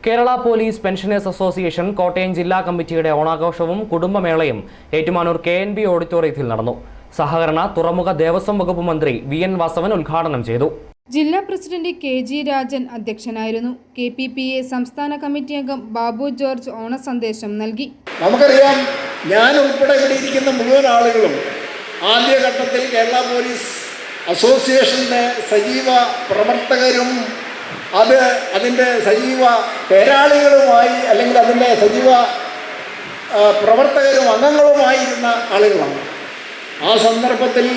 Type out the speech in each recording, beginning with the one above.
Kerala police pensioners association Kottayam ജില്ലാ കമ്മിറ്റിയുടെ ഓണാഘോഷവും കുടുംബമേളയും Ettumanoor KNB ഓഡിറ്റോറിയത്തിൽ നടന്നു. സഹകരണ തുറമുഖ ദേവസ്വം വകുപ്പ് മന്ത്രി VN വാസവൻ ഉദ്ഘാടനം ചെയ്തു. ജില്ലാ പ്രസിഡന്റ് KG രാജൻ അധ്യക്ഷനായിരുന്നു. KPPA സംസ്ഥാന കമ്മിറ്റി അംഗം ബാബു ജോർജ് ഓണ സന്ദേശം നൽകി. നമുക്കറിയാം, ഞാൻ ഉൾപ്പെടെ ഇവിടെ ഇരിക്കുന്ന മുഴുവൻ ആളുകളും ആദ്യഘട്ടത്തിൽ കേരള പോലീസ് അസോസിയേഷൻ്റെ സജീവ പ്രവർത്തകരും അതിൻ്റെ സജീവ പേരാളികളുമായി അല്ലെങ്കിൽ അതിൻ്റെ സജീവ പ്രവർത്തകരും അംഗങ്ങളുമായിരുന്ന ആളുകളാണ്. ആ സന്ദർഭത്തിലെ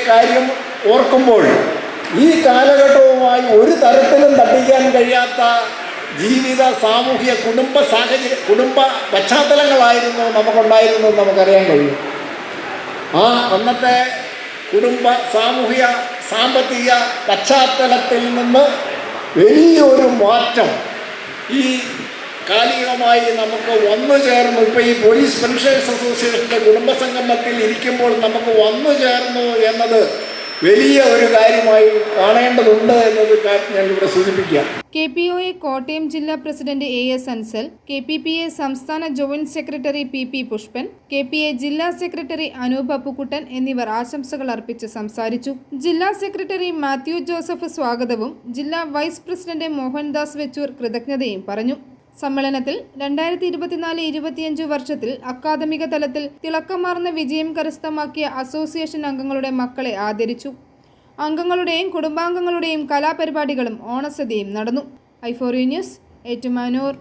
കാര്യം ഓർക്കുമ്പോൾ ഈ കാലഘട്ടവുമായി ഒരു തരത്തിലും തട്ടിക്കാൻ കഴിയാത്ത ജീവിത, സാമൂഹ്യ, കുടുംബ പശ്ചാത്തലങ്ങളായിരുന്നു നമുക്കുണ്ടായിരുന്നത് നമുക്കറിയാൻ കഴിയും. ആ അന്നത്തെ കുടുംബ, സാമൂഹ്യ, സാമ്പത്തിക പശ്ചാത്തലത്തിൽ നിന്ന് വലിയൊരു മാറ്റം ഈ കാലികമായി നമുക്ക് വന്നു ചേർന്നു. ഇപ്പോൾ ഈ പോലീസ് പെൻഷനേഴ്സ് അസോസിയേഷൻ്റെ കുടുംബസംഗമത്തിൽ ഇരിക്കുമ്പോൾ നമുക്ക് വന്നു ചേർന്നു എന്നത് വലിയ ഒരു കാര്യമായി കാണേണ്ടതുണ്ട് എന്നത് ഞാനിവിടെ സൂചിപ്പിക്കാം. KPOA കോട്ടയം ജില്ലാ പ്രസിഡന്റ് AS അൻസൽ, KPPA സംസ്ഥാന joint secretary PP Pushpan, KPA ജില്ലാ സെക്രട്ടറി അനൂപ് അപ്പുക്കുട്ടൻ എന്നിവർ ആശംസകൾ അർപ്പിച്ച് സംസാരിച്ചു. ജില്ലാ സെക്രട്ടറി മാത്യു ജോസഫ് സ്വാഗതവും ജില്ലാ വൈസ് പ്രസിഡന്റ് മോഹൻദാസ് വെച്ചൂർ കൃതജ്ഞതയും പറഞ്ഞു. സമ്മേളനത്തിൽ 2024-25 വർഷത്തിൽ അക്കാദമിക തലത്തിൽ തിളക്കമാർന്ന വിജയം കരസ്ഥമാക്കിയ അസോസിയേഷൻ അംഗങ്ങളുടെ മക്കളെ ആദരിച്ചു. അംഗങ്ങളുടെയും കുടുംബാംഗങ്ങളുടെയും കലാപരിപാടികളും ഓണസദ്യയും നടന്നു. i4U news, Ettumanoor.